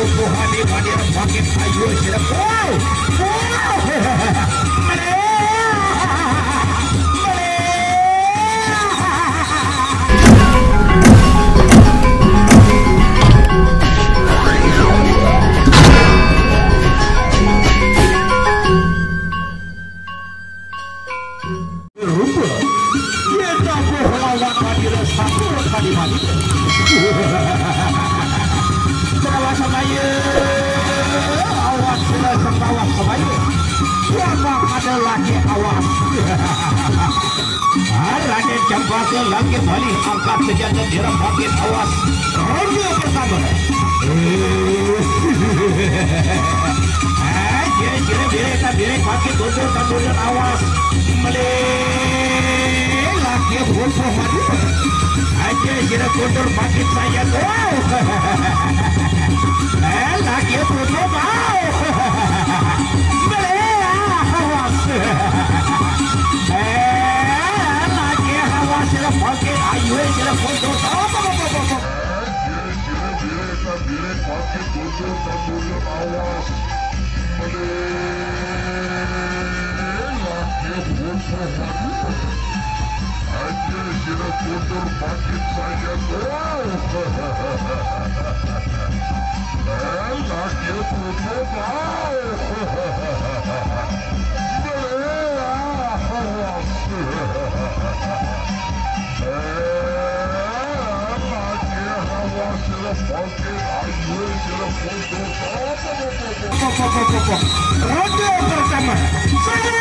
bubuhan di badir paket ayu siap. Raden Cempaka lagi balik angkat senjata direm paket awas ronde pertama. Kira-kira birek paket mundur tanduran awas melek lagi bubuh madu. Kira-kira mundur paket saya tuh. Lagi bubuh mau. Pakai ayu sila foto birek pakai foto tanduran awas laki foto aja sila foto pakai saya laki foto ronde pertama. Sabar.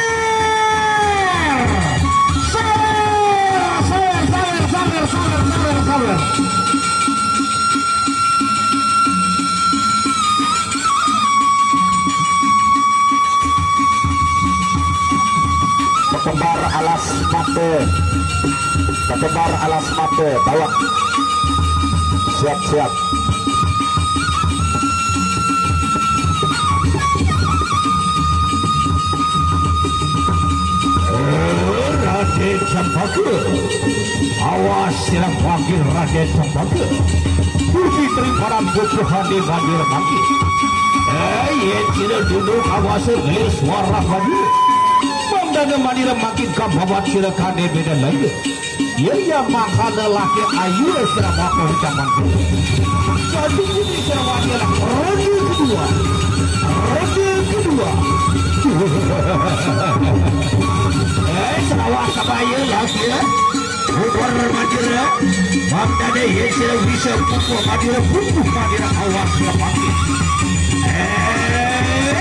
Ketebar alas mate bawa siap. Raden Cempaka awas silang panggil Raden Cempaka puji terimparan bubuhan di bandir maki. Tidak duduk awas gelir suara bandir mandana manira makin kababat sila kade beda lagi. Ia makan lelaki ayu sila bapa hijaman jadi ini sila wanita ronde kedua. Selawas kabaya lagi bubar madira mandana sila bisa pupuk madira awas sila pakai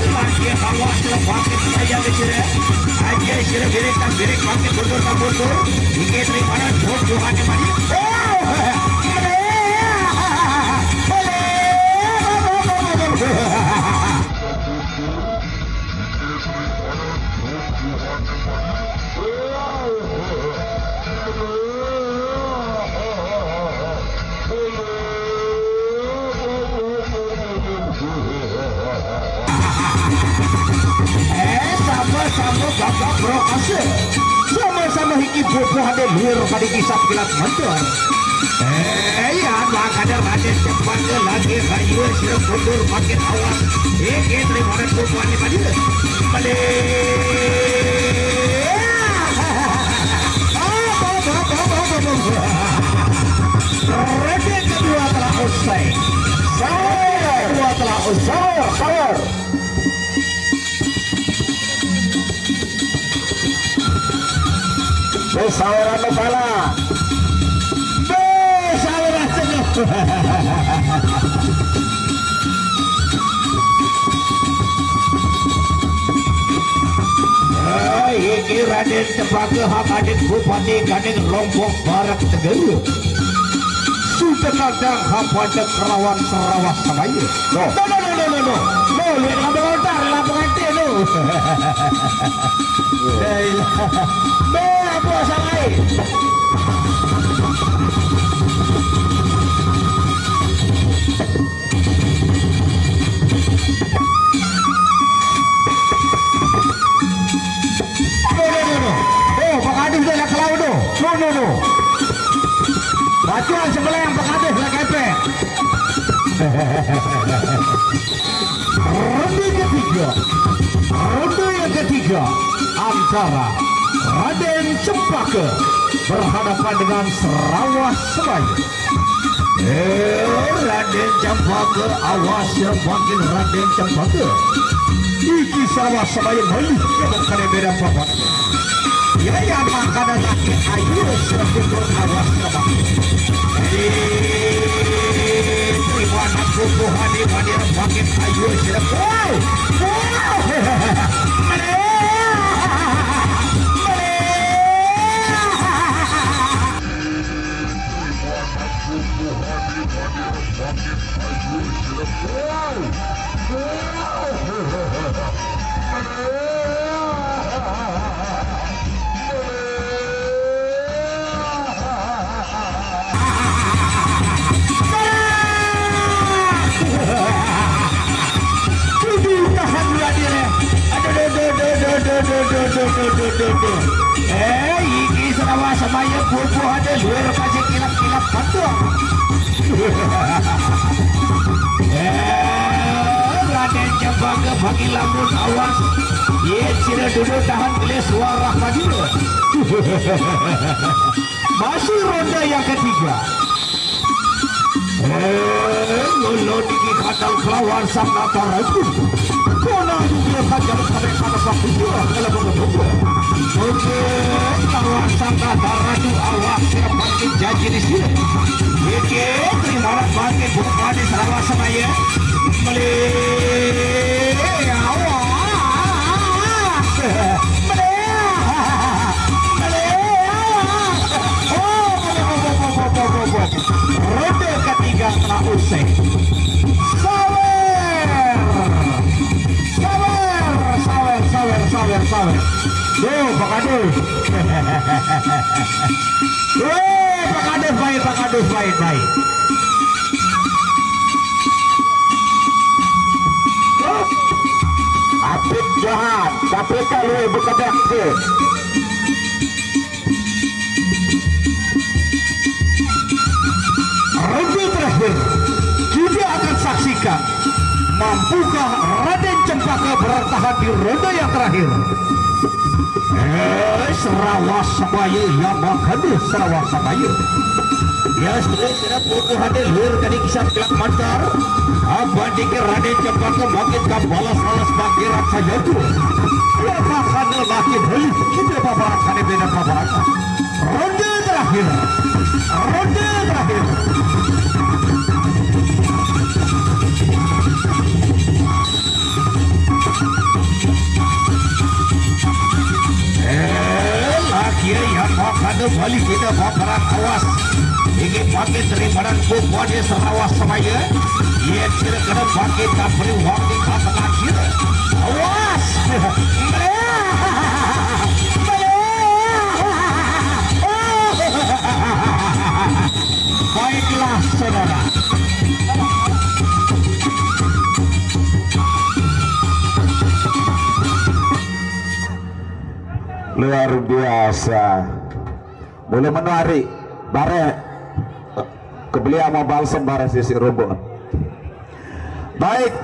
lagi awas sila pakai saya kecil aja sila birek pakai mundur dikit daripada bubuhan di mandi. Sama-sama bro asal sama-sama hiki bubuh ada luar pada kisah kilat mantor. Ya kadar Raden Cempaka lagi kayu siap mundur paket awas daripada bubuhan di mana Raden kedua telah usai. Sabar. Besawaran kepala. Besawaran senyum. Ini Raden Cempaka Hakaden Bupati Kadin Lombok Barat Tegalu. Sudah kadang pada Kerawan Sarawak Samaya. No, lihat kabel otak lapangan no. Apa samai? Pak Adis dah nak laut tu. No. Bacuan sebelah yang Pak Adis nak kepek. Ronde yang ketiga antara Raden Cempaka berhadapan dengan Sarawak Sebaya. Raden Cempaka, awas yang makin Raden Cempaka. Iki Sarawak Sebaya balik bukan beda apa. Ya yang makanan lagi ayo sebetulnya awas Sebaya. Terima kasih hadir makin ayo sebetulnya. Iki Sarawak Sebaya buku ada luar kasih kilap-kilap betul. Raden Cempaka bagi lamun awas. Ye cina duduk tahan oleh suara Madura. Masih ronde yang ketiga. Lolo diki kadang kelawan sang natar ragu. Kona juga kadang sampai pada waktu dua kalau begitu. Oke, kelawan sang natar ragu awas yang makin janji di sini. Oke, terima kasih bukan di Sarawak Sebaya. Ronde ketiga telah usai. Sawer. Pak Adus. Pak Adus baik. Apit jahat, tapi kalau bukan aktif. Ronde terakhir kita akan saksikan mampukah Raden Cempaka bertahan di ronde yang terakhir. Sarawak Sebaya yang menghadir Sarawak Sebaya. Ya sudah buku hadir luar tadi kisah kelak mantar. Abang dikir Raden Cempaka makin balas bagi rasa jatuh. Ya makanya makin heli kita paparan beda paparan. Ronde terakhir. Laki yang makan balik kita paparan awas. Ingin pakai terimadan buku di Sarawak Sebaya. Ia tidak kena pakai tak beri waktu kata akhir. Awas. Baiklah saudara. Luar biasa. Boleh menarik bare kebelia mau balsam bare sisi robot. Baik.